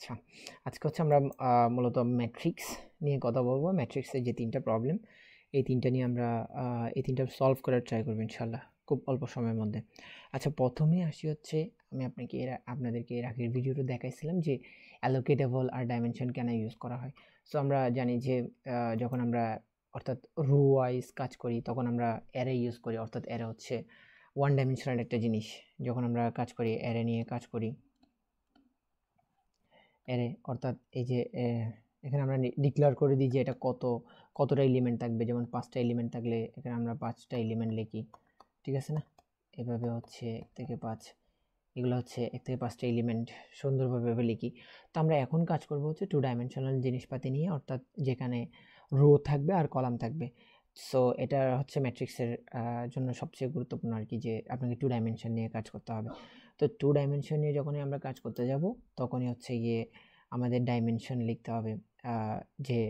আচ্ছা, আজকে হচ্ছে আমরা মূলত ম্যাট্রিক্স নিয়ে কথা বলবো। ম্যাট্রিক্সের যে ৩টা প্রবলেম, এই ৩টা নিয়ে আমরা এই ৩টা সলভ করার ট্রাই করব ইনশাআল্লাহ খুব অল্প সময়ের মধ্যে। আচ্ছা, প্রথমে আসি হচ্ছে আমি আপনাদেরকে এর আগের ভিডিওতে দেখাইছিলাম যে অ্যালোকেটেবল আর ডাইমেনশন কেন ইউজ করা হয়। সো আমরা জানি যে যখন আমরা অর্থাৎ রো ওয়াইজ কাজ করি তখন আমরা অ্যারে ইউজ করি, অর্থাৎ অ্যারে হচ্ছে ওয়ান ডাইমেনশনাল একটা জিনিস। যখন আমরা কাজ করি অ্যারে নিয়ে কাজ করি, অ্যারে অর্থাৎ এই যে এখানে আমরা ডিক্লেয়ার করে দিই যে এটা কতটা এলিমেন্ট থাকবে। যেমন 5টা এলিমেন্ট থাকলে এখানে আমরা 5টা এলিমেন্ট লিখি, ঠিক আছে না? এভাবে হচ্ছে 1 থেকে 5, এগুলো হচ্ছে 1 থেকে 5টা এলিমেন্ট সুন্দরভাবে লিখি। তো আমরা এখন কাজ করব হচ্ছে 2 ডাইমেনশনাল জিনিসপাতি নিয়ে, অর্থাৎ যেখানে রো থাকবে আর কলাম থাকবে। সো এটা হচ্ছে ম্যাট্রিক্সের জন্য সবচেয়ে গুরুত্বপূর্ণ আর কি, যে আপনাকে 2 ডাইমেনশন নিয়ে কাজ করতে হবে। তো 2 ডাইমেনশন নিয়ে যখনই আমরা কাজ করতে যাব তখনই হচ্ছে গিয়ে আমাদের ডাইমেনশন লিখতে হবে, যে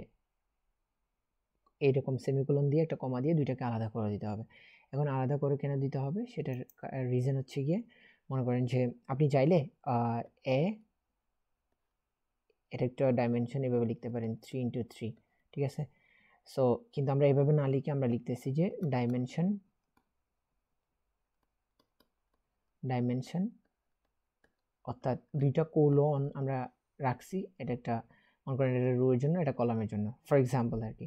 এইরকম সেমিকোলন দিয়ে একটা কমা দিয়ে দুইটাকে আলাদা করে দিতে হবে। এখন আলাদা করে কেন দিতে হবে সেটার রিজন হচ্ছে গিয়ে, মনে করেন যে আপনি চাইলে এটা একটা ডাইমেনশন এভাবে লিখতে পারেন 3 × 3, ঠিক আছে? সো কিন্তু আমরা এভাবে না লিখে আমরা লিখতেছি যে ডাইমেনশন অর্থাৎ দুইটা কোলন আমরা রাখছি, এটা একটা মনে করেন এটা রো এর জন্য, এটা কলামের জন্য, ফর এক্সাম্পল আর কি।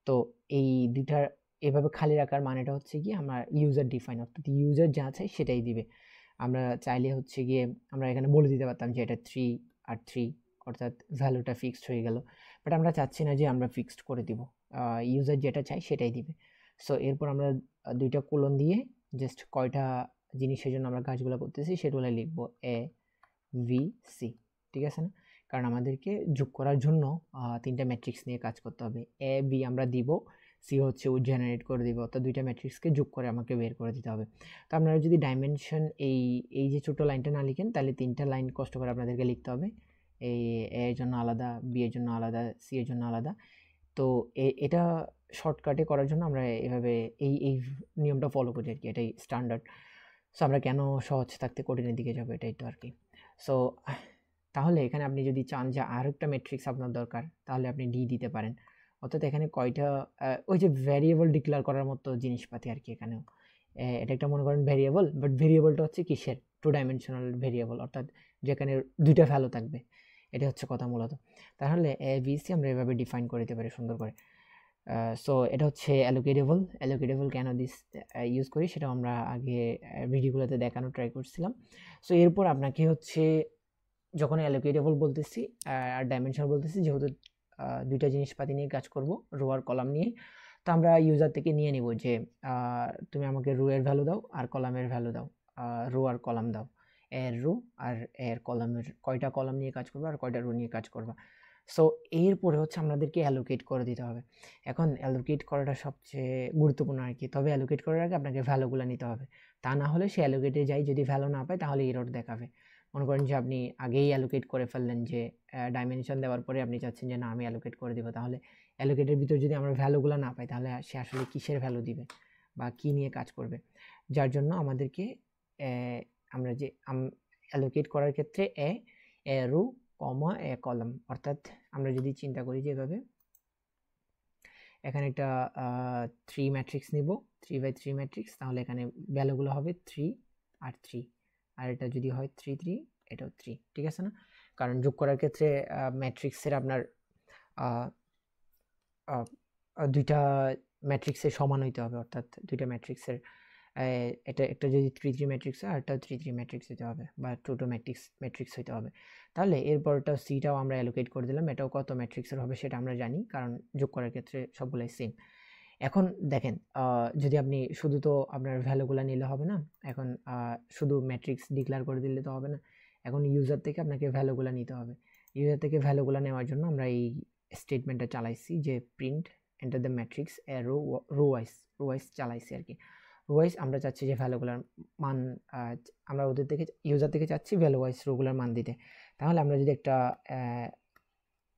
তো এই দুইটা এভাবে খালি রাখার মানেটা হচ্ছে কি, আমরা ইউজার ডিফাইন, অর্থাৎ ইউজার যা চাই সেটাই দিবে। আমরা চাইলে হচ্ছে গিয়ে আমরা এখানে বলে দিতে পারতাম যে এটা 3 আর 3, অর্থাৎ ভ্যালুটা ফিক্সড হয়ে গেল। বাট আমরা চাচ্ছি না যে আমরা ফিক্সড করে দিব, ইউজার যেটা চাই সেটাই দিবে। সো এরপর আমরা দুইটা কোলন দিয়ে জাস্ট কয়টা জিনিসের জন্য আমরা কাজগুলো করতেছি সেগুলো লিখবো এ ভি সি, ঠিক আছে না? কারণ আমাদেরকে যোগ করার জন্য 3টা ম্যাট্রিক্স নিয়ে কাজ করতে হবে। এ বি আমরা দিব, সি হচ্ছে ও জেনারেট করে দিব, অর্থাৎ 2টা ম্যাট্রিক্সকে যোগ করে আমাকে বের করে দিতে হবে। তো আপনারা যদি ডাইমেনশন এই যে ছোট লাইনটা না লিখেন তাহলে 3টা লাইন কষ্ট করে আপনাদেরকে লিখতে হবে। এই এ এর জন্য আলাদা, বি এর জন্য আলাদা, সি এর জন্য আলাদা। তো এটা শর্টকাটে করার জন্য আমরা এভাবে এই নিয়মটা ফলো করি আর কি, এটাই স্ট্যান্ডার্ড। সো আমরা কেন সহজ থাকতে কঠিনের দিকে যাবো, এটাই তো আর কি। সো তাহলে এখানে আপনি যদি চান যে আরেকটা ম্যাট্রিক্স আপনার দরকার তাহলে আপনি ডি দিতে পারেন। অর্থাৎ এখানে কয়টা ওই যে ভ্যারিয়েবল ডিক্লেয়ার করার মতো জিনিসপাতি আর কি এখানেও। এটা একটা মনে করেন ভ্যারিয়েবল, বাট ভ্যারিয়েবলটা হচ্ছে কিসের? 2 ডাইমেনশনাল ভ্যারিয়েবল, অর্থাৎ যেখানে দুইটা ভ্যালু থাকবে, এটা হচ্ছে কথা মূলত। তাহলে এ বি সি আমরা এভাবে ডিফাইন করে দিতে পারি সুন্দর করে। সো এটা হচ্ছে অ্যালোকেটেবল কেন ইউজ করি সেটাও আমরা আগে ভিডিওগুলোতে দেখানো ট্রাই করছিলাম। সো এরপর আপনাকে হচ্ছে যখন অ্যালোকেটেবল বলতেছি আর ডাইমেনশন বলতেছি, যেহেতু দুইটা জিনিসপাতি নিয়ে কাজ করব, রো আর কলাম নিয়ে, তো আমরা ইউজার থেকে নিয়ে নিব যে তুমি আমাকে রো এর ভ্যালু দাও আর কলামের ভ্যালু দাও, রো আর কলাম দাও, এর রো আর এর কলামের কয়টা কলাম নিয়ে কাজ করবা আর কয়টা রো নিয়ে কাজ করবা। সো এরপরে হচ্ছে আমাদেরকে অ্যালোকেট করে দিতে হবে। এখন অ্যালোকেট করাটা সবচেয়ে গুরুত্বপূর্ণ আর কি। তবে অ্যালোকেট করার আগে আপনাকে ভ্যালুগুলো নিতে হবে, তা না হলে সে অ্যালোকেটে যাই যদি ভ্যালু না পায় তাহলে এরর দেখাবে। মনে করেন যে আপনি আগেই অ্যালোকেট করে ফেললেন, যে ডাইমেনশন দেওয়ার পরে আপনি চাচ্ছেন যে না আমি অ্যালোকেট করে দিব, তাহলে অ্যালোকেটের ভিতর যদি আমরা ভ্যালুগুলো না পাই তাহলে সে আসলে কিসের ভ্যালু দিবে বা কি নিয়ে কাজ করবে। যার জন্য আমাদেরকে আমরা যে অ্যালোকেট করার ক্ষেত্রে a row comma A column, অর্থাৎ আমরা যদি চিন্তা করি যে এভাবে এখানে একটা 3 ম্যাট্রিক্স নিব, 3x3 ম্যাট্রিক্স, তাহলে এখানে ভ্যালুগুলো হবে 3 আর 3, আর এটা যদি হয় 3 3, এটাও 3, ঠিক আছে না? কারণ যোগ করার ক্ষেত্রে ম্যাট্রিক্সের আপনার দুইটা ম্যাট্রিক্সের সমান হইতে হবে, অর্থাৎ দুইটা ম্যাট্রিক্সের এটা একটা যদি 3 3 ম্যাট্রিক্স হয় আরটাও 3 3 ম্যাট্রিক্স হইতে হবে, বা 2 2 ম্যাট্রিক্স হইতে হবে। তাহলে এরপরটা সিটাও আমরা অ্যালোকেট করে দিলাম, এটাও কত ম্যাট্রিক্সের হবে সেটা আমরা জানি, কারণ যোগ করার ক্ষেত্রে সবগুলাই সেম। এখন দেখেন, যদি আপনি শুধু তো আপনার ভ্যালুগুলো নিলে হবে না, এখন শুধু ম্যাট্রিক্স ডিক্লেয়ার করে দিলে তো হবে না, এখন ইউজার থেকে আপনাকে ভ্যালুগুলো নিতে হবে। ইউজার থেকে ভ্যালুগুলো নেওয়ার জন্য আমরা এই স্টেটমেন্টটা চালাইছি যে print enter the matrix row wise চালাইছি আর কি। রো ওয়াইজ আমরা চাচ্ছি যে ভ্যালুগুলার মান, আমরা ওদের থেকে ইউজার থেকে চাচ্ছি ভ্যালু ওয়াইজ রোগুলার মান দিতে। তাহলে আমরা যদি একটা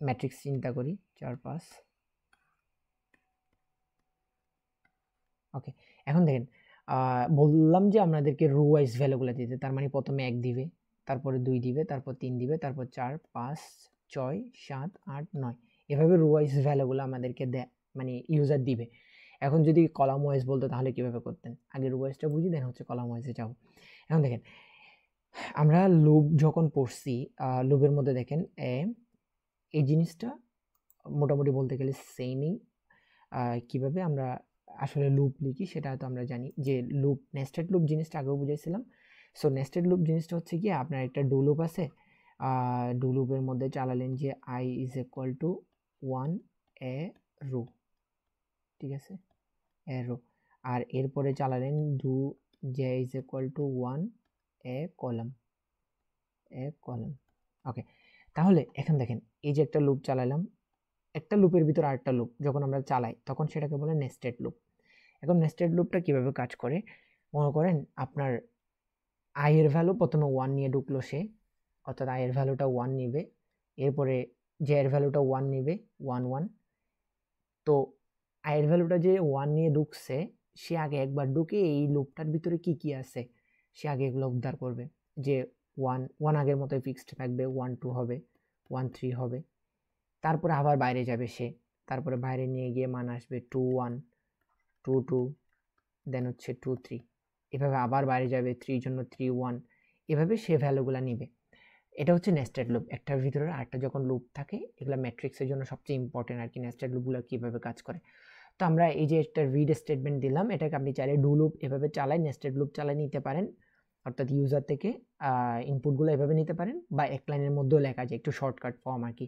ম্যাট্রিক্স চিন্তা করি 4 5, ওকে। এখন দেখেন, বললাম যে আপনাদেরকে রো ওয়াইজ ভ্যালুগুলো দিতে, তার মানে প্রথমে 1 দিবে, তারপরে 2 দিবে, তারপর 3 দিবে, তারপর 4, 5, 6, 7, 8, 9 এভাবে রো ওয়াইজ ভ্যালুগুলো আমাদেরকে মানে ইউজার দিবে। এখন যদি কলাম ওয়াইজ বলতো তাহলে কিভাবে করতেন? আগে রো ওয়াইজটা বুঝি, দেন হচ্ছে কলাম ওয়াইজে যাব। এখন দেখেন আমরা লুপ যখন পড়ছি, লুপের মধ্যে দেখেন এই জিনিসটা মোটামুটি বলতে গেলে সেমই। কিভাবে আমরা আসলে লুপ লিখি সেটা তো আমরা জানি, যে লুপ নেস্টেড লুপ জিনিসটা আগেও বুঝাইছিলাম। সো নেস্টেড লুপ জিনিসটা হচ্ছে কি, আপনার একটা ডু লুপ আছে, ডু লুপের মধ্যে চালালেন যে i ইজ ইকুয়াল টু 1 এ রো, ঠিক আছে, এ রো, আর এরপরে চালালেন do j is equal to 1 এ কলাম, ওকে। তাহলে এখন দেখেন এই যে একটা লুপ চালালাম, একটা লুপের ভিতর আরেকটা লুপ যখন আমরা চালাই তখন সেটাকে বলে নেস্টেড লুপ। এখন নেস্টেড লুপটা কিভাবে কাজ করে, মনে করেন আপনার i এর ভ্যালু প্রথমে 1 নিয়ে ঢুকলো সে, অর্থাৎ i এর ভ্যালুটা 1 নিবে, এরপরে j এর ভ্যালুটা 1 নিবে, 1 1। তো i এর ভ্যালুটা যে 1 নিয়ে ঢুকছে, সে আগে একবার ঢুকে এই লুপটার ভিতরে কি কি আছে সে আগে এগুলো উদ্ধার করবে, যে 1 1 আগের মতোই ফিক্সড থাকবে, 1 2 হবে, 1 3 হবে, তারপরে আবার বাইরে যাবে সে, তারপরে বাইরে নিয়ে গিয়ে মান আসবে 2 1 2 2, দেন হচ্ছে 2 3, এভাবে আবার বাইরে যাবে 3 জন্য 3 1, এভাবে সে ভ্যালুগুলো নিবে। এটা হচ্ছে নেস্টেড লুপ। একটার ভিতরে আরেকটা যখন লুপ থাকে, এগুলো ম্যাট্রিক্সের জন্য সবচেয়ে ইম্পর্টেন্ট আর কি, নেস্টেড লুপগুলো কীভাবে কাজ করে। তো আমরা এই যে একটা রিড স্টেটমেন্ট দিলাম, এটাকে আপনি চাইলে ডু লুপ এভাবে চালাই, নেস্টেড লুপ চালাই নিতে পারেন, অর্থাৎ ইউজার থেকে ইনপুটগুলো এভাবে নিতে পারেন, বা এক লাইনের মধ্যেও লেখা যায়, একটু শর্টকাট ফর্ম আর কি।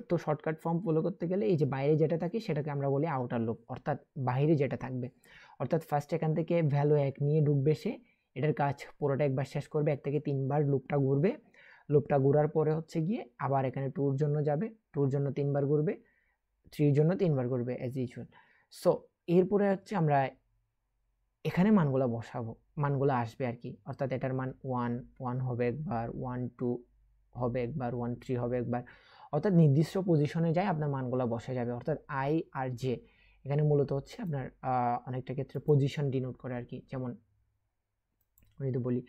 তো শর্টকাট ফর্ম ফলো করতে গেলে এই যে বাইরে যেটা থাকে সেটাকে আমরা বলি আউটার লুপ, অর্থাৎ বাইরে যেটা থাকবে, অর্থাৎ ফার্স্ট এখান থেকে ভ্যালু 1 নিয়ে ঢুকবে সে, এটার কাজ পুরোটা একবার শেষ করবে, 1 থেকে 3 বার লুপটা ঘুরবে, লুপটা ঘোরার পরে হচ্ছে গিয়ে আবার এখানে 2 এর জন্য যাবে, 2 এর জন্য 3 বার ঘুরবে, 3 এর জন্য 3 বার ঘুরবে অ্যাজ ইউজুয়াল। সো এরপরে হচ্ছে আমরা এখানে মানগুলো বসাবো, মানগুলো আসবে আর কি, অর্থাৎ এটার মান 1 1 হবে একবার, 1 2 হবে একবার, 1 3 হবে একবার, অর্থাৎ নির্দিষ্ট পজিশনে যায় আপনার মানগুলো বসে যাবে। অর্থাৎ i আর j এখানে মূলত হচ্ছে আপনার অনেকটা ক্ষেত্রে পজিশন ডিনোট করে আর কি। যেমন যদি বলি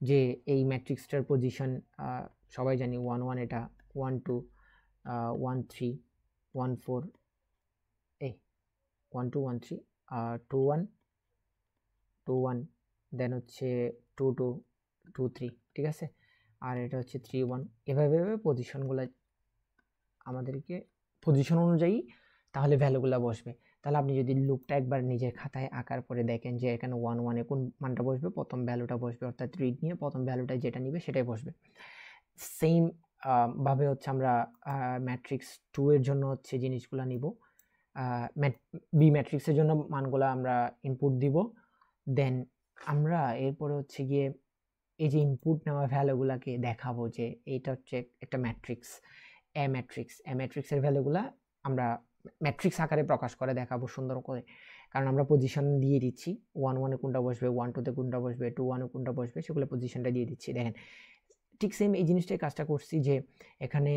যে এই ম্যাট্রিক্সটার পজিশন সবাই জানি 1 1, এটা 1 2 1 3 1 4, এই 1 2 1 3 2 1 2 1, দেন হচ্ছে 2 2 2 3, ঠিক আছে, আর এটা হচ্ছে 3 1, এভাবে পজিশনগুলো আমাদেরকে পজিশন অনুযায়ী তাহলে ভ্যালুগুলো বসবে। তাহলে আপনি যদি লুপটা একবার নিজের খাতায় আঁকার পরে দেখেন যে এখানে 1 1 এ কোন মানটা বসবে, প্রথম ভ্যালুটা বসবে, অর্থাৎ রিড নিয়ে প্রথম ভ্যালুটা যেটা নিবে সেটাই বসবে। সেম ভাবে হচ্ছে আমরা ম্যাট্রিক্স 2 এর জন্য হচ্ছে জিনিসগুলো নিব, বি ম্যাট্রিক্সের জন্য মানগুলো আমরা ইনপুট দিব, দেন আমরা এরপরে হচ্ছে গিয়ে এই যে ইনপুট নেওয়া ভ্যালুগুলোকে দেখাবো যে এইটা হচ্ছে একটা ম্যাট্রিক্স, এ ম্যাট্রিক্সের ভ্যালুগুলা আমরা ম্যাট্রিক্স আকারে প্রকাশ করে দেখাবো সুন্দর করে, কারণ আমরা পজিশন দিয়ে দিচ্ছি 1 1 এ কোনটা বসবে, 1 2 তে কোনটা বসবে, 2 1 এ কোনটা বসবে, সেগুলো পজিশনটা দিয়ে দিচ্ছি। দেখেন ঠিক সেম এই জিনিসটাই কাজটা করছি, যে এখানে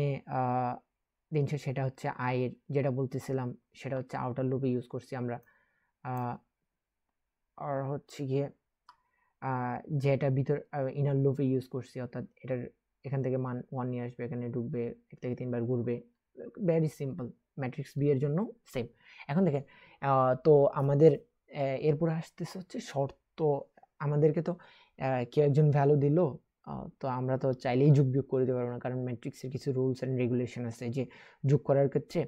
দিন শেষে সেটা হচ্ছে i এর যেটা বলতেছিলাম সেটা হচ্ছে আউটার লুপে ইউজ করছি আমরা, আর হচ্ছে গিয়ে যেটা ভিতর ইনার লুপে ইউজ করছি, অর্থাৎ এটার এখান থেকে মান 1 নিয়ে আসবে, এখানে ঢুকবে, 1 থেকে 3 বার ঘুরবে, ভেরি সিম্পল। ম্যাট্রিক্স বি এর জন্য সেম। এখন দেখেন তো আমাদের এরপরে আসতেছে হচ্ছে শর্ত। আমাদেরকে তো কেউ একজন ভ্যালু দিল, তো আমরা তো চাইলেই যোগ বিয়োগ করে দিতে পারবো না, কারণ ম্যাট্রিক্সের কিছু রুলস অ্যান্ড রেগুলেশন আছে, যে যোগ করার ক্ষেত্রে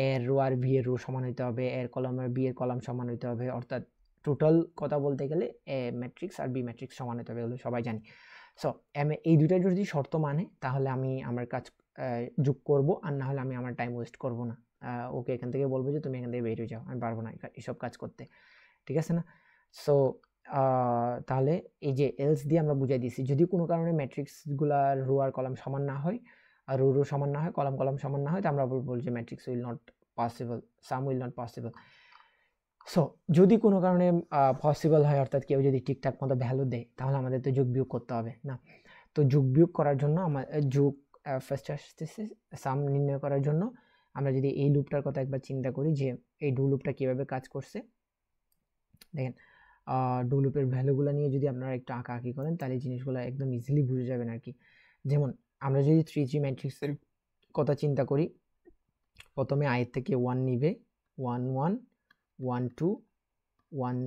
এর রো আর ভি এর রো সমান হইতে হবে, এর কলাম আর বি এর কলাম সমান হইতে হবে, অর্থাৎ টোটাল কথা বলতে গেলে এ ম্যাট্রিক্স আর বি ম্যাট্রিক্স সমান হতে হবে, এগুলো সবাই জানি। সো এই দুইটা যদি শর্ত মানে তাহলে আমি আমার কাজ যোগ করব, আর না হলে আমি আমার টাইম ওয়েস্ট করব না। ওকে এখান থেকে বলবো যে তুমি এখান থেকে বেরিয়ে যাও, আমি পারবো না এসব কাজ করতে, ঠিক আছে না? সো তাহলে এই যে এলস দিয়ে আমরা বুঝাই দিয়েছি, যদি কোনো কারণে ম্যাট্রিক্সগুলার রো আর কলাম সমান না হয়, আর রো সমান না হয়, কলাম সমান না হয়, তো আমরা বলবো যে matrix will not possible, some will not possible. So যদি কোনো কারণে পসিবল হয়, অর্থাৎ কেউ যদি ঠিকঠাক মতো ভ্যালু দেয়, তাহলে আমাদের তো যোগ বিয়োগ করতে হবে না। তো যোগ বিয়োগ করার জন্য যোগ ফার্স্ট আসতেছে সাম নির্ণয় করার জন্য আমরা যদি এই লুপটার কথা একবার চিন্তা করি, যে এই ডু লুপটা কীভাবে কাজ করছে। দেখেন ডু লুপের ভ্যালুগুলো নিয়ে যদি আপনারা একটু আঁকাআঁকি করেন, তাহলে জিনিসগুলো একদম ইজিলি বুঝে যাবেন আর কি। যেমন আমরা যদি 3 ম্যাট্রিক্সের কথা চিন্তা করি, প্রথমে আই থেকে 1 নিবে, 1 1 1 2 1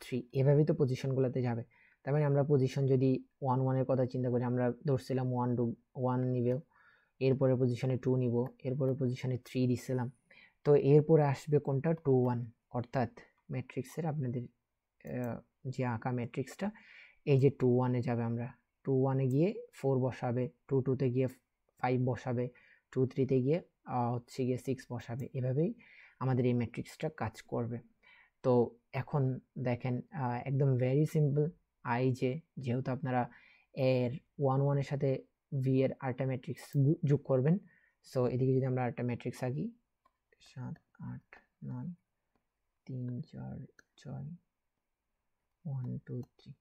3, এভাবেই তো পজিশনগুলোতে যাবে। তার মানে আমরা পজিশন যদি 1 1 এর কথা চিন্তা করি, আমরা ধরছিলাম 1 2 1 নিবে, এরপরে পজিশনে 2 নিব, এরপরে পজিশনে 3 দিছিলাম। তো এরপরে আসবে কোনটা? 2 1, অর্থাৎ ম্যাট্রিক্সের আপনাদের যে আঁকা ম্যাট্রিক্সটা, এই যে 2 1 এ যাবে, আমরা 2 1 এ গিয়ে 4 বসাবে, 2 2 তে গিয়ে 5 বসাবে, 2 3 তে গিয়ে হচ্ছে গিয়ে 6 বসাবে। এভাবেই আমাদের এই ম্যাট্রিক্সটা কাজ করবে। তো এখন দেখেন একদম ভেরি সিম্পল। আই যে, যেহেতু আপনারা এর 1 1 এর সাথে ভি এর আরেকটা ম্যাট্রিক্স যোগ করবেন, সো এদিকে যদি আমরা আরেকটা ম্যাট্রিক্স আঁকি, 7 8 9 3 4 6 1 2 3,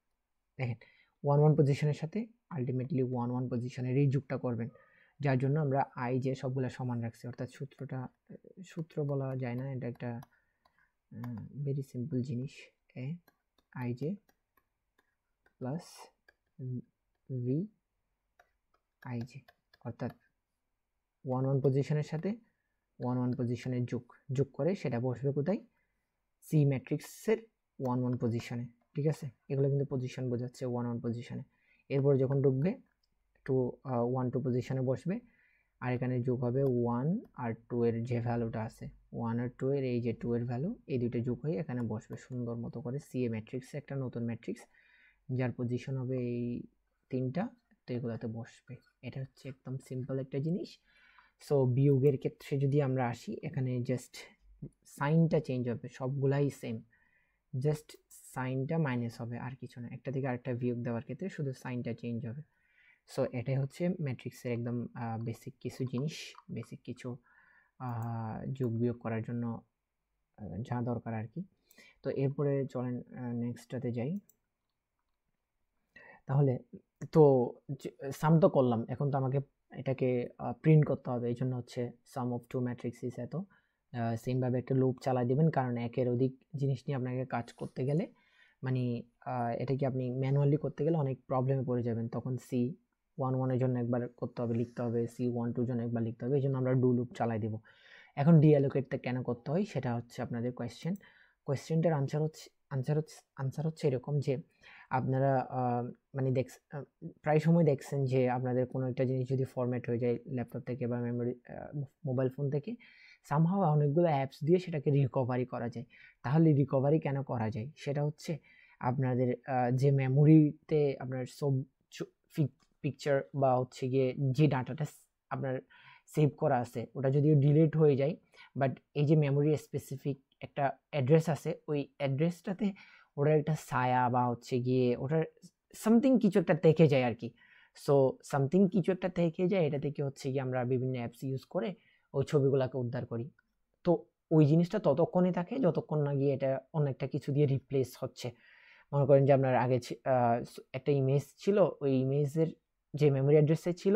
দেখেন 1 1 পজিশনের সাথে আলটিমেটলি 1 1 পজিশনেরই যোগটা করবেন, যার জন্য আমরা আই যে সবগুলা সমান রাখছি। অর্থাৎ সূত্র বলা যায় না, এটা একটা ভেরি সিম্পল জিনিস। I J plus V I J, অর্থাৎ 1 1 পজিশনের সাথে 1 1 পজিশনের যোগ করে সেটা বসবে কোথায়? সি ম্যাট্রিক্সের 1 1 পজিশনে। ঠিক আছে, এগুলো কিন্তু পজিশন বোঝাচ্ছে 1 1 পজিশনে। এরপর যখন ঢুকবে 1 2 পজিশনে বসবে, আর এখানে যোগ হবে 1 আর 2 এর যে ভ্যালুটা আছে, 1 আর 2 এর এই যে 2 এর ভ্যালু, এই দুটো যোগ হয়ে এখানে বসবে সুন্দর মতো করে সি এ ম্যাট্রিক্সে, একটা নতুন ম্যাট্রিক্স যার পজিশন হবে এই তিনটা, তো এগুলোতে বসবে। এটা হচ্ছে একদম সিম্পল একটা জিনিস। সো বিয়োগের ক্ষেত্রে যদি আমরা আসি, এখানে জাস্ট সাইনটা চেঞ্জ হবে, সবগুলাই সেম, জাস্ট সাইনটা মাইনাস হবে, আর কিছু না। একটা থেকে আরেকটা বিয়োগ দেওয়ার ক্ষেত্রে শুধু সাইনটা চেঞ্জ হবে। সো এটাই হচ্ছে ম্যাট্রিক্সের একদম বেসিক কিছু জিনিস, বেসিক কিছু যোগ বিয়োগ করার জন্য যা দরকার আর কি। তো এরপরে চলেন নেক্সটটাতে যাই। তাহলে তো সাম তো করলাম, এখন তো আমাকে এটাকে প্রিন্ট করতে হবে, এই জন্য হচ্ছে সাম অফ টু ম্যাট্রিক্সিস এত। সেমভাবে একটা লুপ চালাই দিবেন, কারণ একের অধিক জিনিস নিয়ে আপনাকে কাজ করতে গেলে, মানে এটাকে আপনি ম্যানুয়ালি করতে গেলে অনেক প্রবলেমে পড়ে যাবেন। তখন সি 1 1 এর জন্য একবার করতে হবে, লিখতে হবে, সি 1 2 জন্য একবার লিখতে হবে, এই জন্য আমরা ডু লুপ চালাই দেব। এখন ডিঅ্যালোকেটটা কেন করতে হয় সেটা হচ্ছে আপনাদের কোয়েশ্চেনটার আনসার হচ্ছে এরকম যে আপনারা মানে প্রায় সময় দেখছেন যে আপনাদের কোনো একটা জিনিস যদি ফরম্যাট হয়ে যায় ল্যাপটপ থেকে বা মেমোরি মোবাইল ফোন থেকে, সামহাও অনেকগুলো অ্যাপস দিয়ে সেটাকে রিকভারি করা যায়। তাহলে রিকভারি কেন করা যায় সেটা হচ্ছে আপনাদের যে মেমোরিতে আপনার সব পিকচার বা হচ্ছে গিয়ে যে ডাটাটা আপনার সেভ করা আছে ওটা যদিও ডিলিট হয়ে যায়, বাট এই যে মেমোরি স্পেসিফিক একটা অ্যাড্রেস আছে, ওই অ্যাড্রেসটাতে ওটার একটা ছায়া বা হচ্ছে গিয়ে ওটার সামথিং কিছু একটা থেকে যায় আর কি। সো সামথিং কিছু একটা থেকে যায়, এটা থেকে হচ্ছে গিয়ে আমরা বিভিন্ন অ্যাপস ইউজ করে ওই ছবিগুলোকে উদ্ধার করি। তো ওই জিনিসটা ততক্ষণই থাকে যতক্ষণ না গিয়ে এটা অন্য একটা কিছু দিয়ে রিপ্লেস হচ্ছে। মনে করেন যে আপনার আগে একটা ইমেজ ছিল, ওই ইমেজের যে মেমোরি অ্যাড্রেসে ছিল,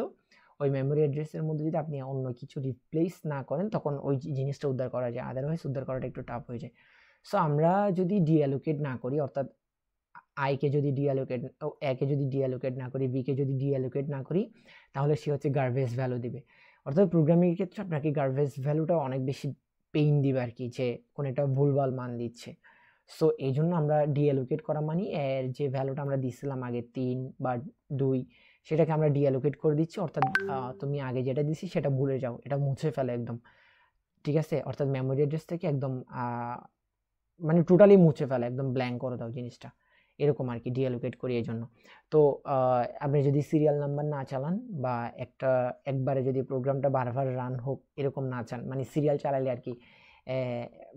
ওই মেমোরি অ্যাড্রেসের মধ্যে যদি আপনি অন্য কিছু রিপ্লেস না করেন, তখন ওই জিনিসটা উদ্ধার করা যায়, আদারওয়াইজ উদ্ধার করাটা একটু টাফ হয়ে যায়। সো আমরা যদি ডিঅ্যালোকেট না করি, অর্থাৎ আইকে যদি একে যদি ডিঅ্যালোকেট না করি, বিকে যদি ডিঅ্যালোকেট না করি, তাহলে সে হচ্ছে গার্বেজ ভ্যালু দিবে। অর্থাৎ প্রোগ্রামিংয়ের ক্ষেত্রে আপনাকে গার্বেজ ভ্যালুটা অনেক বেশি পেইন দিবে আর কি, যে কোনো একটা ভুলভাল মান দিচ্ছে। সো এই জন্য আমরা ডিঅ্যালোকেট করা মানে এর যে ভ্যালুটা আমরা দিছিলাম আগে 3 বা 2, সেটাকে আমরা ডিঅ্যালোকেট করে দিচ্ছি। অর্থাৎ তুমি আগে যেটা দিছি সেটা ভুলে যাও, এটা মুছে ফেলে একদম। ঠিক আছে, অর্থাৎ মেমোরি অ্যাড্রেস থেকে একদম মানে টোটালি মুছে ফেলে, একদম ব্ল্যাঙ্ক করে দাও জিনিসটা, এরকম আর কি ডিঅ্যালোকেট করি এই জন্য। তো আপনি যদি সিরিয়াল নাম্বার না চালান বা একবারে যদি প্রোগ্রামটা বারবার রান হোক এরকম না চান, মানে সিরিয়াল চালালে আর কি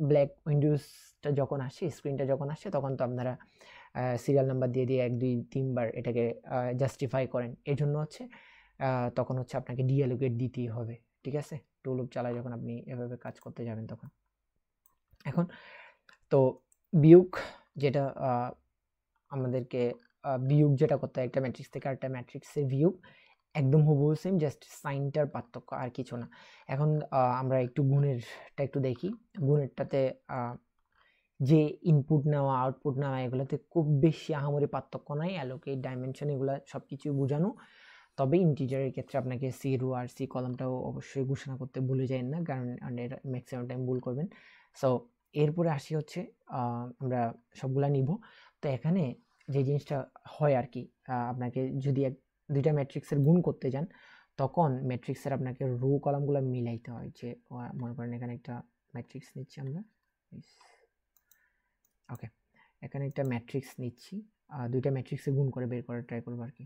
ব্ল্যাক উইন্ডোজটা যখন আসে, স্ক্রিনটা যখন আসে, তখন তো আপনারা সিরিয়াল নাম্বার দিয়ে 1 2 3 বার এটাকে জাস্টিফাই করেন, এই জন্য হচ্ছে তখন হচ্ছে আপনাকে ডিঅ্যালোকেট দিতেই হবে। ঠিক আছে, টু লুপ চালায় যখন আপনি এভাবে কাজ করতে যাবেন তখন। এখন তো বিয়োগ যেটা আমাদেরকে বিয়োগ যেটা করতে হয় একটা ম্যাট্রিক্স থেকে আরেকটা ম্যাট্রিক্সের বিয়োগ, একদম হুবহু সেম, জাস্ট সাইনটার পার্থক্য, আর কিছু না। এখন আমরা একটু গুণেরটা একটু দেখি। গুণেরটাতে যে ইনপুট নেওয়া আউটপুট নেওয়া এগুলোতে খুব বেশি আহামরি পার্থক্য নাই, অ্যালোকেট ডাইমেনশন এগুলো সব কিছুই বোঝানো। তবে ইন্টিজারের ক্ষেত্রে আপনাকে সি রো আর সি কলামটাও অবশ্যই ঘোষণা করতে ভুলে যাবেন না, কারণ এটা ম্যাক্সিমাম টাইম ভুল করবেন। সো এরপরে আসি হচ্ছে আমরা সবগুলা নিব। তো এখানে যে জিনিসটা হয় আর কি, আপনাকে যদি দুইটা ম্যাট্রিক্সের গুণ করতে যান, তখন ম্যাট্রিক্সের আপনাকে রো কলামগুলো মিলাইতে হয়। যে মনে করেন এখানে একটা ম্যাট্রিক্স নিচ্ছি আমরা, ওকে, এখানে একটা ম্যাট্রিক্স নিচ্ছি, দুইটা ম্যাট্রিক্সে গুণ করে বের করার ট্রাই করবো আর কি।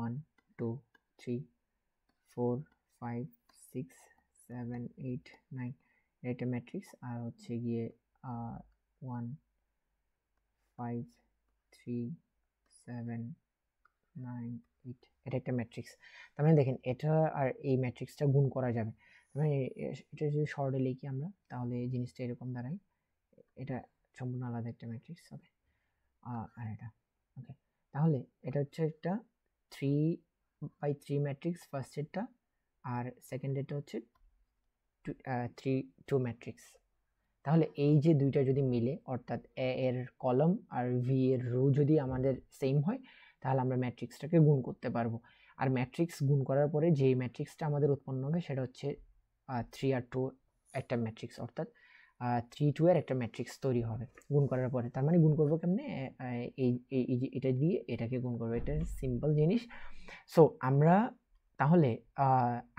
1 2 3 4 5 6 7 8 9, এটা ম্যাট্রিক্স। আর হচ্ছে গিয়ে 1 5 3 7 9 8, এটা একটা ম্যাট্রিক্স। তার মানে দেখেন এটা আর এই ম্যাট্রিক্সটা গুণ করা যাবে। মানে এটা যদি শর্টে লিখি আমরা, তাহলে এই জিনিসটা এরকম দাঁড়ায়, এটা সম্পূর্ণ আলাদা একটা ম্যাট্রিক্স হবে। আর এটা ওকে, তাহলে এটা হচ্ছে একটা 3/3 ম্যাট্রিক্স ফার্স্টেরটা, আর সেকেন্ডেরটা হচ্ছে 3/2 ম্যাট্রিক্স। তাহলে এই যে দুইটা যদি মিলে, অর্থাৎ এ এর কলম আর ভি এর রো যদি আমাদের সেম হয়, তাহলে আমরা ম্যাট্রিক্সটাকে গুণ করতে পারবো। আর ম্যাট্রিক্স গুণ করার পরে যে ম্যাট্রিক্সটা আমাদের উৎপন্ন হবে সেটা হচ্ছে 3 আর 2 একটা ম্যাট্রিক্স, অর্থাৎ 3/2 এর একটা ম্যাট্রিক্স তৈরি হবে গুণ করার পরে। তার মানে গুণ করবো কেমনে, এটা দিয়ে এটাকে গুণ করবো, এটা সিম্পল জিনিস। সো আমরা তাহলে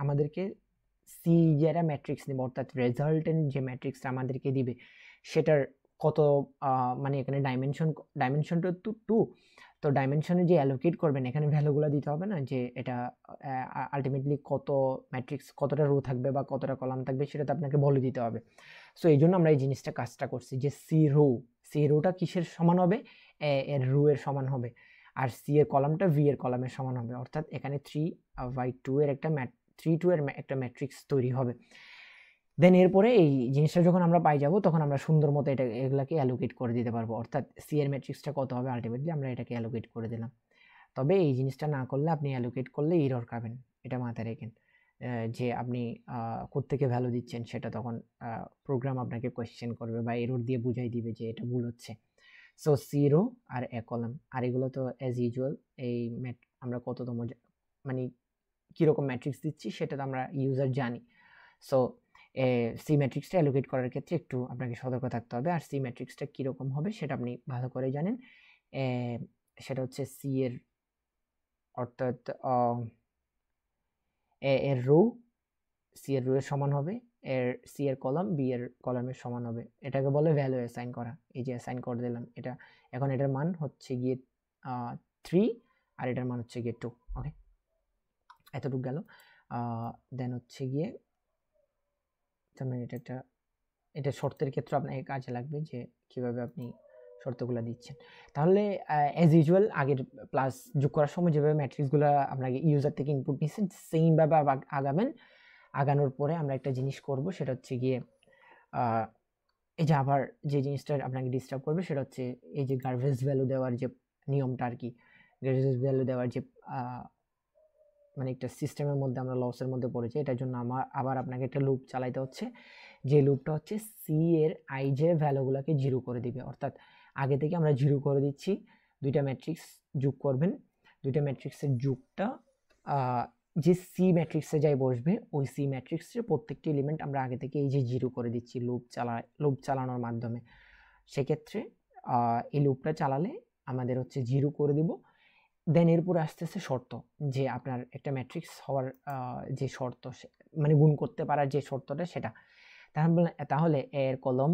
আমাদেরকে সি যারা ম্যাট্রিক্স নেব, অর্থাৎ রেজাল্টেন্ট যে ম্যাট্রিক্সটা আমাদেরকে দিবে সেটার কত, মানে এখানে ডাইমেনশনটা তো 2, তো ডাইমেনশনে যে অ্যালোকেট করবেন এখানে ভ্যালুগুলো দিতে হবে না, যে এটা আলটিমেটলি কত ম্যাট্রিক্স, কতটা রো থাকবে বা কতটা কলাম থাকবে, সেটা তো আপনাকে বলে দিতে হবে। সো এই জন্য আমরা এই জিনিসটা কাজটা করছি, যে সি রোটা কিসের সমান হবে, এর রো এর সমান হবে, আর সি এর কলামটা ভি এর কলামের সমান হবে। অর্থাৎ এখানে 3/2 এর একটা 3/2 এর একটা ম্যাট্রিক্স তৈরি হবে। দেন এরপরে এই জিনিসটা যখন আমরা পাই যাব, তখন আমরা সুন্দর মতো এগুলাকে অ্যালোকেট করে দিতে পারবো। অর্থাৎ সি এর ম্যাট্রিক্সটা কত হবে আলটিমেটলি আমরা এটাকে অ্যালোকেট করে দিলাম। তবে এই জিনিসটা না করলে, আপনি অ্যালোকেট করলে এরর খাবেন, এটা মাথায় রাখেন। যে আপনি কোত্থেকে ভ্যালু দিচ্ছেন সেটা তখন প্রোগ্রাম আপনাকে কোয়েশ্চেন করবে বা এরর দিয়ে বুঝাই দিবে যে এটা ভুল হচ্ছে। সো 0 আর এ কলাম, আর এগুলো তো অ্যাজ ইউজুয়াল এই আমরা কততম মানে কীরকম ম্যাট্রিক্স দিচ্ছি সেটা তো আমরা ইউজার জানি। সো সি ম্যাট্রিক্সটা অ্যালোকেট করার ক্ষেত্রে একটু আপনাকে সতর্ক থাকতে হবে। আর সি ম্যাট্রিক্সটা কীরকম হবে সেটা আপনি ভালো করে জানেন। সেটা হচ্ছে সি এর, অর্থাৎ এ এর রো সি এর রো এর সমান হবে, এর সি এর কলাম বি এর কলামের সমান হবে। এটাকে বলে ভ্যালু অ্যাসাইন করা। এই যে অ্যাসাইন করে দিলাম এটা, এখন এটার মান হচ্ছে গিয়ে 3 আর এটার মান হচ্ছে গিয়ে 2। ওকে, এতটুকু গেল। দেন হচ্ছে গিয়ে তার মানে এটা শর্তের ক্ষেত্রে আপনাকে কাজে লাগবে, যে কিভাবে আপনি শর্তগুলো দিচ্ছেন। তাহলে অ্যাজ ইউজুয়াল আগের প্লাস যোগ করার সময় যেভাবে ম্যাট্রিক্সগুলো আপনাকে ইউজার থেকে ইনপুট নিচ্ছেন সেইমভাবে আগাবেন। আগানোর পরে আমরা একটা জিনিস করব, সেটা হচ্ছে গিয়ে এই যে আবার যে জিনিসটা আপনাকে ডিস্টার্ব করবে সেটা হচ্ছে এই যে গার্বেজ ভ্যালু দেওয়ার যে নিয়মটা আর কি। গার্বেজ ভ্যালু দেওয়ার যে মানে একটা সিস্টেমের মধ্যে আমরা লসের মধ্যে পড়েছি, এটার জন্য আবার আপনাকে একটা লুপ চালাইতে হচ্ছে, যে লুপটা হচ্ছে সি এর আইজে ভ্যালুগুলোকে 0 করে দিবে। অর্থাৎ আগে থেকে আমরা 0 করে দিচ্ছি, দুইটা ম্যাট্রিক্স যোগ করবেন, দুইটা ম্যাট্রিক্সের যোগটা যে সি ম্যাট্রিক্সে যাই বসবে, ওই সি ম্যাট্রিক্সের প্রত্যেকটি এলিমেন্ট আমরা আগে থেকে এই যে 0 করে দিচ্ছি লুপ চালানোর মাধ্যমে। সেক্ষেত্রে এই লুপটা চালালে আমাদের হচ্ছে 0 করে দিব। দেন এরপরে আসতেছে শর্ত, যে আপনার একটা ম্যাট্রিক্স হওয়ার যে শর্ত, মানে গুণ করতে পারার যে শর্তটা সেটা, তাহলে এর কলম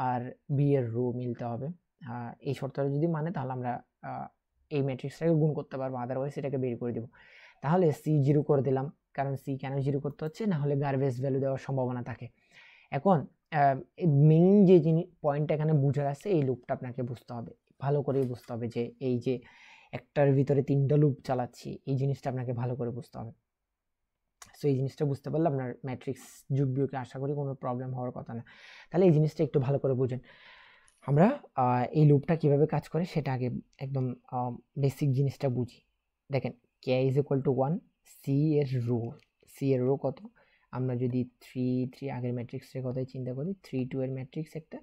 আর বি এর রো মিলতে হবে। এই শর্তটা যদি মানে, তাহলে আমরা এই ম্যাট্রিক্সটাকে গুণ করতে পারবো, আদারওয়াইজ এটাকে বের করে দিব। তাহলে সি 0 করে দিলাম, কারণ সি কেন 0 করতে হচ্ছে, না হলে গার্বেজ ভ্যালু দেওয়ার সম্ভাবনা থাকে। এখন মেইন যে পয়েন্টটা এখানে বুঝার আছে, এই লুপটা আপনাকে বুঝতে হবে, ভালো করে বুঝতে হবে, যে এই যে একটার ভিতরে 3টা লুপ চালাচ্ছি, এই জিনিসটা আপনাকে ভালো করে বুঝতে হবে। সো এই জিনিসটা বুঝতে পারলে আপনার ম্যাট্রিক্স যোগ বিয়োগে আশা করি কোনো প্রবলেম হওয়ার কথা না। তাহলে এই জিনিসটা একটু ভালো করে বুঝেন। আমরা এই লুপটা কিভাবে কাজ করে সেটা আগে একদম বেসিক জিনিসটা বুঝি। দেখেন K is equal to 1, C এর রো কত, আমরা যদি 3 আগের ম্যাট্রিক্সের কথাই চিন্তা করি, 3/2 এর ম্যাট্রিক্স একটা,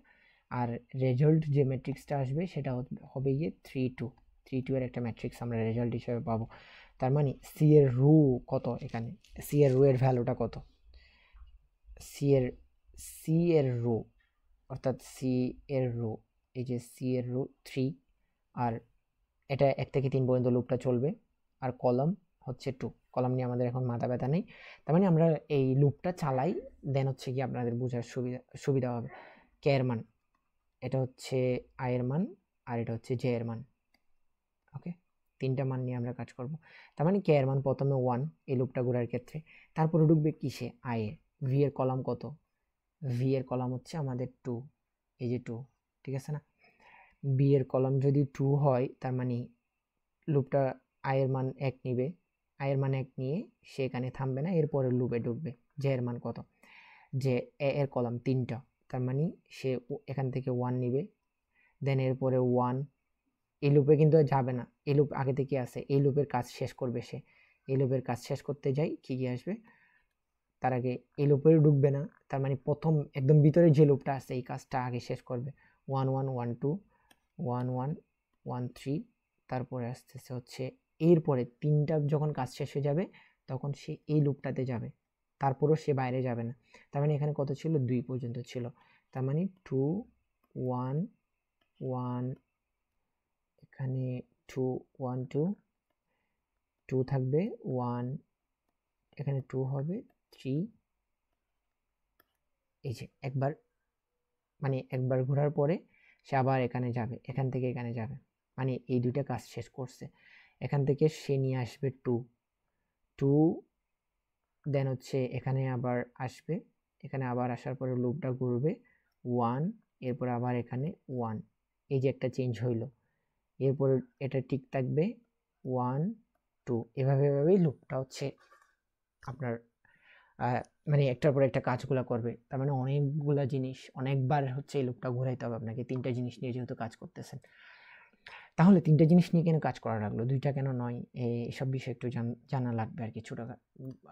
আর রেজাল্ট যে ম্যাট্রিক্সটা আসবে সেটা হবে গিয়ে 3/2 এর একটা ম্যাট্রিক্স আমরা রেজাল্ট হিসেবে পাবো। তার মানে সি এর রু কত, এখানে সি এর রু এর ভ্যালুটা কত, সি এর রু অর্থাৎ সি এর রু, এই যে সি এর রু 3, আর এটা 1 থেকে 3 পর্যন্ত লুপটা চলবে, আর কলাম হচ্ছে 2, কলাম নিয়ে আমাদের এখন মাথা ব্যথা নেই। তার মানে আমরা এই লুপটা চালাই, দেন হচ্ছে কি আপনাদের বোঝার সুবিধা হবে। কে এর মান, এটা হচ্ছে আই এর মান, আর এটা হচ্ছে জে এর মান। ওকে, তিনটা মান নিয়ে আমরা কাজ করব। তার মানে কে এর মান প্রথমে 1 এই লুপটা ঘোরার ক্ষেত্রে, তারপরে ঢুকবে কিসে, আই এ। ভি এর কলাম কত, ভি এর কলাম হচ্ছে আমাদের 2, এই যে 2, ঠিক আছে না। বি এর কলাম যদি 2 হয় তার মানে লুপটা আই এর মান 1 নিবে, আই এর মান 1 নিয়ে সে এখানে থামবে না, এরপরে লুপে ঢুকবে। জে এর মান কত, যে এ এর কলাম 3টা, তার মানে সে এখান থেকে 1 নিবে, দেন এরপরে 1, এই লুপে কিন্তু যাবে না, এই লুপ আগে থেকে আছে, এই লুপের কাজ শেষ করবে সে, এই লুপের কাজ শেষ করতে যাই কি কি আসবে, তার আগে এই লুপে ঢুকবে না, তার মানে প্রথম একদম ভিতরে যে লুপটা আছে এই কাজটা আগে শেষ করবে। 1 1 1 2 1 1 1 3, তারপরে আসতেছে হচ্ছে এরপরে 3টা যখন কাজ শেষ হয়ে যাবে তখন সে এই লুপটাতে যাবে, তারপরও সে বাইরে যাবে না। তার মানে এখানে কত ছিল, 2 পর্যন্ত ছিল, তার মানে 2 1 1, এখানে 2 1 2 2 থাকবে 1, এখানে 2 হবে 3, এই যে একবার, মানে একবার ঘোরার পরে সে আবার এখানে যাবে, এখান থেকে এখানে যাবে, মানে এই দুইটা কাজ শেষ করছে। এখান থেকে সে নিয়ে আসবে 2 2, দেন হচ্ছে এখানে আবার আসবে, এখানে আবার আসার পরে লুপটা ঘুরবে 1, এরপর আবার এখানে 1, এই যে একটা চেঞ্জ হইলো, এরপর এটা ঠিক থাকবে 1 2, এভাবেই লুপটা হচ্ছে আপনার মানে একটার পর একটা কাজগুলো করবে। তার মানে অনেকগুলা জিনিস অনেকবার হচ্ছে এই লুপটা ঘোরাইতে হবে আপনাকে, 3টা জিনিস নিয়ে যেহেতু কাজ করতেছেন। তাহলে 3টা জিনিস নিয়ে কেন কাজ করা লাগলো, 2টা কেন নয়, এইসব বিষয় একটু জানা লাগবে আর কি,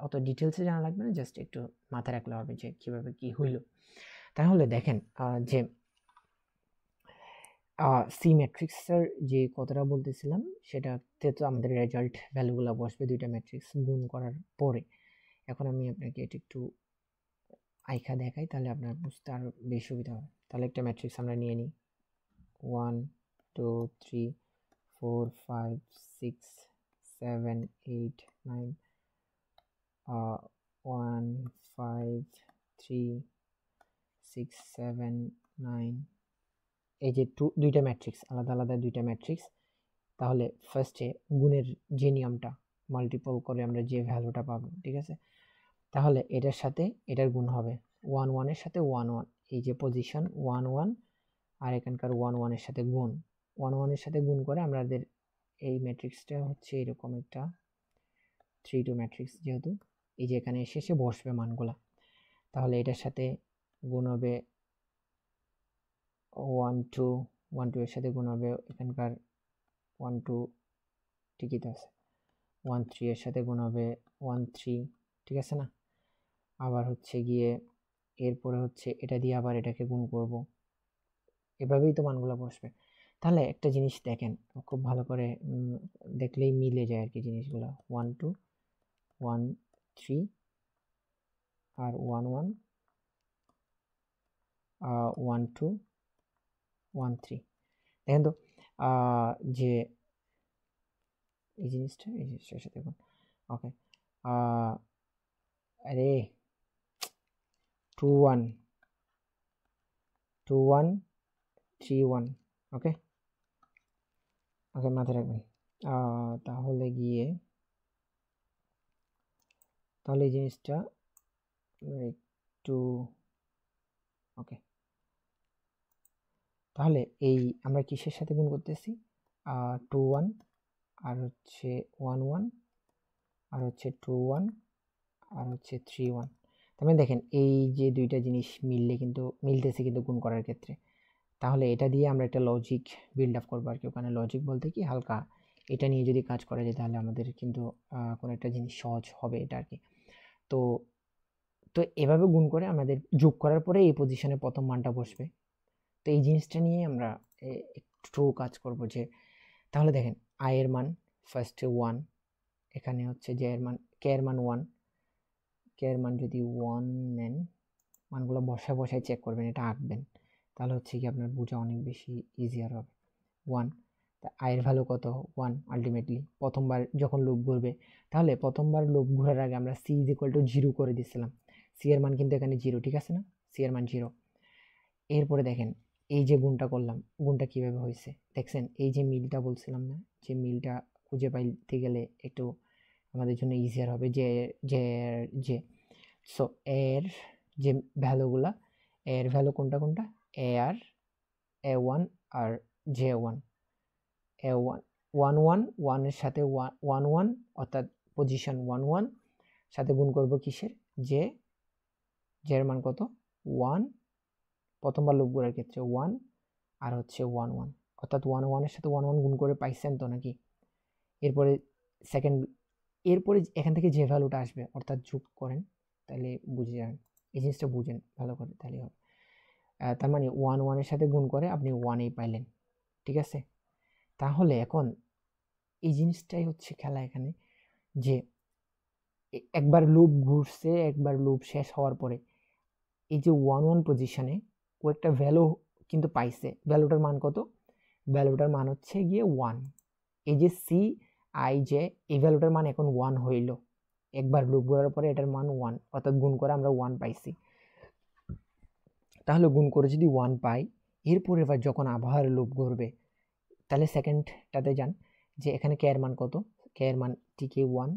অত ডিটেলসে জানা লাগবে না, জাস্ট একটু মাথায় রাখলে হবে যে কিভাবে কি হইলো। তাহলে দেখেন যে সি ম্যাট্রিক্সের যে কথাটা বলতেছিলাম সেটাতে তো আমাদের রেজাল্ট ভ্যালুগুলো বসবে 2টা ম্যাট্রিক্স গুণ করার পরে। এখন আমি আপনাকে এটা একটু আইখা দেখাই, তাহলে আপনার বুঝতে আরো বেশি সুবিধা হবে। তাহলে একটা ম্যাট্রিক্স আমরা নিয়ে নিই, 1 2 3 4 5 6 7 8 9, 1 5 3 6 7 9, এই যে 2টা ম্যাট্রিক্স, আলাদা আলাদা 2টা ম্যাট্রিক্স। তাহলে ফার্স্টে গুণের যে নিয়মটা, মাল্টিপল করে আমরা যে ভ্যালুটা পাবো, ঠিক আছে। তাহলে এটার সাথে এটার গুণ হবে 1 1 এর সাথে 1 1, এই যে পজিশন 1 1, আর এখানকার 1 1 এর সাথে গুণ 1 1 এর সাথে গুণ করে আমাদের এই ম্যাট্রিক্সটা হচ্ছে এরকম একটা 3 2 ম্যাট্রিক্স, যেহেতু এই যে এখানে শেষে বসবে মানগুলা। তাহলে এটার সাথে গুণ হবে 1 2 1 2 এর সাথে গুণ হবে এখানকার 1 2, ঠিকই তো আছে, 1 3 এর সাথে গুণ হবে 1 3, ঠিক আছে না। আবার হচ্ছে গিয়ে এরপরে হচ্ছে এটা দিয়ে আবার এটাকে গুণ করব, এভাবেই তো মানগুলো বসবে। তাহলে একটা জিনিস দেখেন, খুব ভালো করে দেখলেই মিলে যায় আর কি জিনিসগুলো, 1 2 1 3 আর 1 1 1 2 1 3। দেখেন তো যে এই জিনিসটার সাথে গুণ, ওকে, আরে 2 1 2 1 3 1, ওকে ওকে, মাথায় রাখবেন। তাহলে এই জিনিসটা একটু, ওকে, তাহলে এই আমরা কিসের সাথে গুণ করতেছি, 2 1, আর হচ্ছে 1 1, আর হচ্ছে 2 1, আর হচ্ছে 3 1। তার মানে দেখেন এই যে 2টা জিনিস মিলতেছে কিন্তু গুণ করার ক্ষেত্রে। তাহলে এটা দিয়ে আমরা একটা লজিক বিল্ড আপ করবো আর কি, ওখানে লজিক বলতে কি হালকা এটা নিয়ে যদি কাজ করা যায় তাহলে আমাদের কিন্তু কোনো একটা জিনিস সহজ হবে এটা আর কি। তো এভাবে গুণ করে আমাদের যোগ করার পরে এই পজিশনে প্রথম মানটা বসবে। তো এই জিনিসটা নিয়ে আমরা একটু কাজ করব যে, তাহলে দেখেন আই এর মান ফার্স্টে 1, এখানে হচ্ছে যে এর মান কে এর মান 1, কে এর মান যদি 1 নেন, মানগুলো বসায় চেক করবেন, এটা আঁকবেন, তাহলে হচ্ছে কি আপনার বোঝা অনেক বেশি ইজিয়ার হবে। 1, তা i এর ভ্যালু কত 1 আলটিমেটলি প্রথমবার যখন লুপ ঘুরবে, তাহলে প্রথমবার লুপ ঘোরার আগে আমরা c = 0 করে দিয়েছিলাম, c এর মান কিন্তু এখানে 0, ঠিক আছে না, c এর মান 0। এরপরে দেখেন এই যে গুণটা করলাম, গুণটা কিভাবে হয়েছে দেখছেন, এই যে মিলটা বলছিলাম না, যে মিলটা খুঁজে পাইতে গেলে একটু আমাদের জন্য ইজিয়ার হবে, যে যে যে সো এর যে ভ্যালুগুলা, এর ভ্যালু কোনটা কোনটা, এ আর a1 আর j1, a1 1 1 1 এর সাথে 1 1 অর্থাৎ পজিশন 1 1 সাথে গুণ করব কিসের, যে এর মান কত 1, প্রথমবার লুপ ঘোরার ক্ষেত্রে 1 আর হচ্ছে 1 1, অর্থাৎ 1 1 এর সাথে 1 1 গুণ করে পাইছেন তো নাকি। এরপরে সেকেন্ড, এরপরে এখান থেকে যে ভ্যালুটা আসবে অর্থাৎ যোগ করেন, তাহলে বুঝে যাবেন, এই জিনিসটা বুঝেন ভালো করে তাহলে হবে। তার মানে 1 1 এর সাথে গুণ করে আপনি 1 পাইলেন, ঠিক আছে। তাহলে এখন এই জিনিসটাই হচ্ছে খেলা এখানে, যে একবার লুপ ঘুরছে, একবার লুপ শেষ হওয়ার পরে এই যে 1 1 পজিশনে ও একটা ভ্যালু কিন্তু পাইছে, ভ্যালুটার মান কত, ভ্যালুটার মান হচ্ছে গিয়ে 1, এই যে সি আই জে, এই ভ্যালুটার মান এখন 1 হইল, একবার লুপ ঘোরার পরে এটার মান 1, অর্থাৎ গুণ করে আমরা 1 পাইছি। তাহলে গুণ করে যদি 1 পাই, এরপরে এবার যখন আবার লুপ ঘুরবে, তাহলে সেকেন্ডটাতে যান, যে এখানে কে এর মান কত, কে এর মান টিকে 1,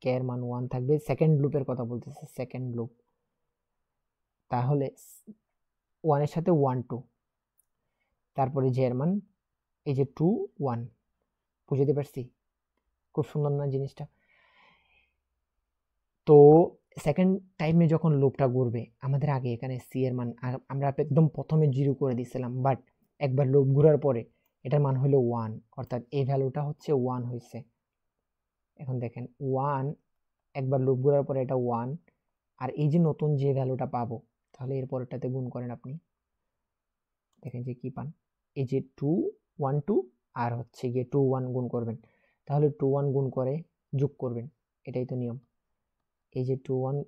কে এর মান 1 থাকবে, সেকেন্ড লুপের কথা বলতেছে, সেকেন্ড লুপ, তাহলে 1 এর সাথে 1 2, তারপরে যে এর মান এই যে 2 1, বুঝতে পারছি, খুব সুন্দর না জিনিসটা। তো সেকেন্ড টাইমে যখন লুপটা ঘুরবে, আমাদের আগে এখানে সি এর মান আমরা একদম প্রথমে 0 করে দিয়েছিলাম, বাট একবার লুপ ঘোরার পরে এটার মান হলো 1, অর্থাৎ এই ভ্যালুটা হচ্ছে 1 হয়েছে। এখন দেখেন 1, একবার লুপ ঘোরার পরে এটা 1, আর এই যে নতুন যে ভ্যালুটা পাবো, তাহলে এর পরেরটাতে গুণ করেন আপনি, দেখেন যে কি পান, এই যে 2 1 2 আর হচ্ছে গিয়ে 2 1 গুণ করবেন, তাহলে 2 1 গুণ করে যোগ করবেন, এটাই তো নিয়ম। এই যে 2 1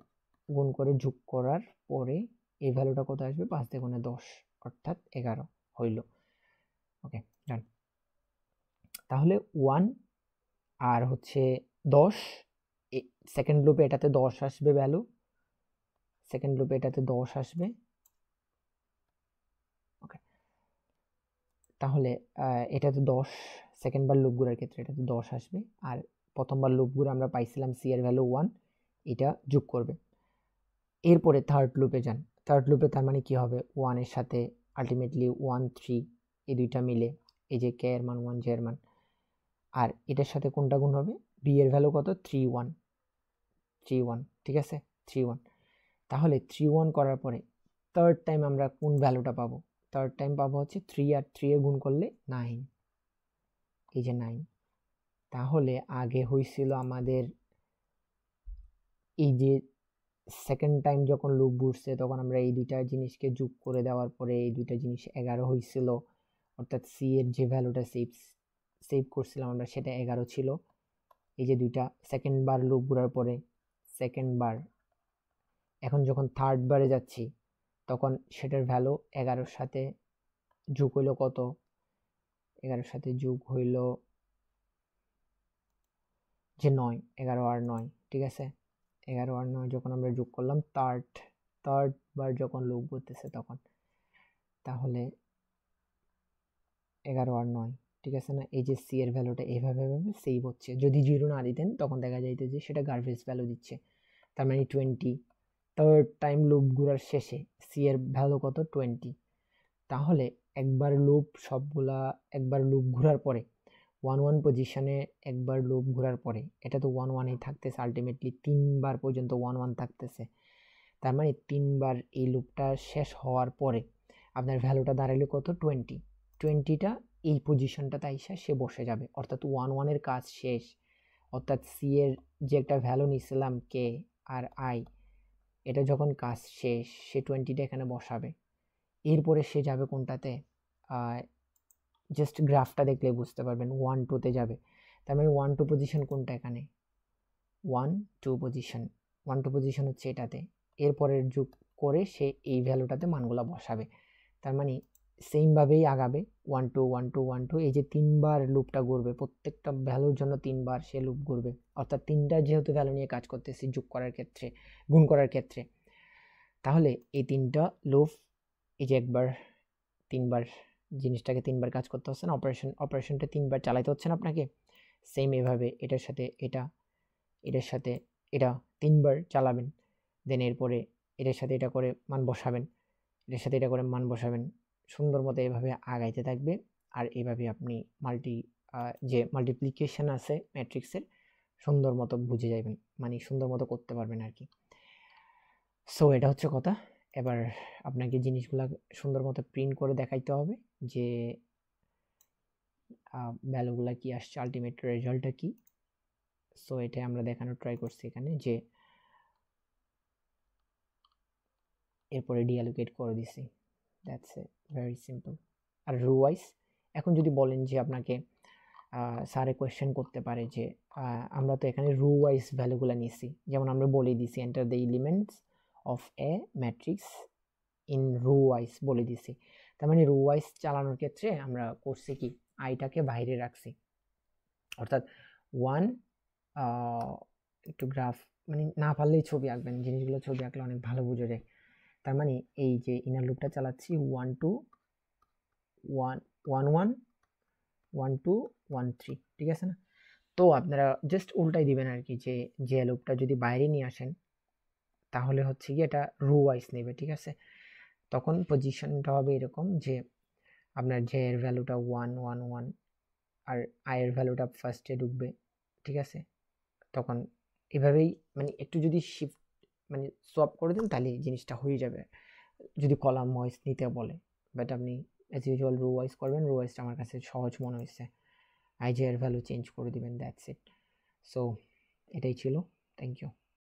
গুণ করে যোগ করার পরে এই ভ্যালুটা কত আসবে, 5 দিয়ে গুণে 10, অর্থাৎ 11 হইল। ওকে ডান। তাহলে 1 আর হচ্ছে 10, সেকেন্ড লুপে এটাতে 10 আসবে ভ্যালু, সেকেন্ড লুপে এটাতে 10 আসবে। ওকে, তাহলে এটাতে 10, সেকেন্ড বার লুপ ঘোরার ক্ষেত্রে এটাতে 10 আসবে, আর প্রথমবার লুপ ঘুরে আমরা পাইছিলাম সি এর ভ্যালু 1, এটা যোগ করবে। এরপরে থার্ড লুপে যান, থার্ড লুপে তার মানে কি হবে, 1 এর সাথে আলটিমেটলি 1 3, এই দুইটা মিলে এই যে কে এর মান 1, জে এর মান, আর এটার সাথে কোনটা গুণ হবে, বি এর ভ্যালু কত 3 1, 3 1, ঠিক আছে 3 1। তাহলে 3 1 করার পরে থার্ড টাইম আমরা কোন ভ্যালুটা পাবো, থার্ড টাইম পাবো হচ্ছে 3 আর 3 এ গুণ করলে 9, এই যে 9। তাহলে আগে হয়েছিল আমাদের এই যে সেকেন্ড টাইম যখন লুপ ঘুরছে তখন আমরা এই দুইটা জিনিসকে যোগ করে দেওয়ার পরে এই দুইটা জিনিস 11 হয়েছিল, অর্থাৎ সি এর যে ভ্যালুটা সেভ করছিলাম আমরা সেটা 11 ছিল। এই যে দুইটা সেকেন্ড বার লুপ ঘোরার পরে সেকেন্ড বার, এখন যখন থার্ড বারে যাচ্ছি তখন সেটার ভ্যালু 11-র সাথে যোগ হইল কত, 11-র সাথে যোগ হইল যে 9, 11 আর 9, ঠিক আছে 11 আর 9 যখন আমরা যোগ করলাম থার্ড বার যখন লুপ ঘুরতেছে তখন, তাহলে 11 আর 9, ঠিক আছে না, এই যে সি এর ভ্যালুটা এইভাবে সেভ হচ্ছে, যদি 0 না দিতেন তখন দেখা যাইতো যে সেটা গার্বেজ ভ্যালু দিচ্ছে, তার মানে 20। থার্ড টাইম লুপ ঘোরার শেষে সি এর ভ্যালু কত 20। তাহলে একবার লুপ ঘোরার পরে 1 1 পজিশনে একবার লুপ ঘোরার পরে এটা তো 1 1 থাকতেছে, আলটিমেটলি 3 বার পর্যন্ত 1 1 থাকতেছে, তার মানে 3 বার এই লুপটা শেষ হওয়ার পরে আপনার ভ্যালুটা দাঁড়াইলো কত 20টা এই পজিশনটাতে আইসা সে বসে যাবে, অর্থাৎ 1 1 এর কাজ শেষ, অর্থাৎ সি এর যে একটা ভ্যালু নিছিলাম কে আর আই, এটা যখন কাজ শেষ সে 20টা এখানে বসাবে, এরপরে সে যাবে কোনটাতে, জাস্ট গ্রাফটা দেখলে বুঝতে পারবেন 1 2 তে যাবে, তার মানে 1 2 পজিশন কোনটা এখানে 1 2 পজিশন 1 2 পজিশন হচ্ছে এটাতে, এরপরের যোগ করে সে এই ভ্যালুটাতে মানগুলা বসাবে। তার মানে সেম ভাবেই আগাবে 1 2 1 2 1 2, এই যে 3বার লুপটা ঘুরবে, প্রত্যেকটা ভ্যালুর জন্য 3বার সে লুপ ঘুরবে, অর্থাৎ 3টা যেহেতু ভ্যালু নিয়ে কাজ করতেছি যোগ করার ক্ষেত্রে, গুণ করার ক্ষেত্রে, তাহলে এই 3টা লুপ এই যে একবার 3বার জিনিসটাকে 3বার কাজ করতে হচ্ছে না, অপারেশনটা 3বার চালাইতে হচ্ছে না আপনাকে। সেম এভাবে এটার সাথে এটার সাথে এটা 3বার চালাবেন, দেন এরপরে এটার সাথে এটা করে মান বসাবেন, এটার সাথে এটা করে মান বসাবেন, সুন্দর মতো এভাবে আগাইতে থাকবে। আর এইভাবে আপনি যে মাল্টিপ্লিকেশন আছে ম্যাট্রিক্সের সুন্দর মতো বুঝে যাবেন, মানে সুন্দর মতো করতে পারবেন আর কি। সো এটা হচ্ছে কথা। এবার আপনাকে জিনিসগুলা সুন্দর মতো প্রিন্ট করে দেখাইতে হবে যে ভ্যালুগুলা কি আসছে, আলটিমেট রেজাল্টটা কি। সো এটা আমরা দেখানোর ট্রাই করছি এখানে, যে এরপরে ডিঅ্যালোকেট করে দিছি, দ্যাটস এ ভেরি সিম্পল। আর রো ওয়াইজ এখন যদি বলেন যে আপনাকে স্যারে কোয়েশ্চেন করতে পারে যে আমরা তো এখানে রো ওয়াইজ ভ্যালুগুলো নিছি, যেমন আমরা বলে দিছি enter the elements of A matrix in row wise বলে দিছি। তার মানে রো ওয়াইজ চালানোর ক্ষেত্রে আমরা করছি কি আইটাকে বাইরে রাখছি, অর্থাৎ 1 একটু গ্রাফ মানে না পারলেই ছবি আঁকবেন, জিনিসগুলো ছবি আঁকলে অনেক ভালো বোঝা যায়। তার মানে এই যে ইনার লুপটা চালাচ্ছি 1 2 1 1 1 1 2 1 3, ঠিক আছে না? তো আপনারা জাস্ট উল্টাই দিবেন আর কি, যে লুপটা যদি বাইরে নিয়ে আসেন তাহলে হচ্ছে কি এটা রো ওয়াইজ নেবে, ঠিক আছে? তখন পজিশনটা হবে এরকম যে আপনার জে এর ভ্যালুটা 1 1 1 আর আই এর ভ্যালুটা ফার্স্টে ঢুকবে, ঠিক আছে? তখন এভাবেই মানে একটু যদি শিফট মানে সোয়াপ করে দেন তাহলে জিনিসটা হয়ে যাবে, যদি কলাম ওয়াইজ নিতে বলে। বাট আপনি অ্যাজ ইউজুয়াল রো ওয়াইজ করবেন, রো ওয়াইজটা আমার কাছে সহজ মনে হয়েছে। আইজে এর ভ্যালু চেঞ্জ করে দিবেন, দ্যাটস ইট। সো এটাই ছিল, থ্যাংক ইউ।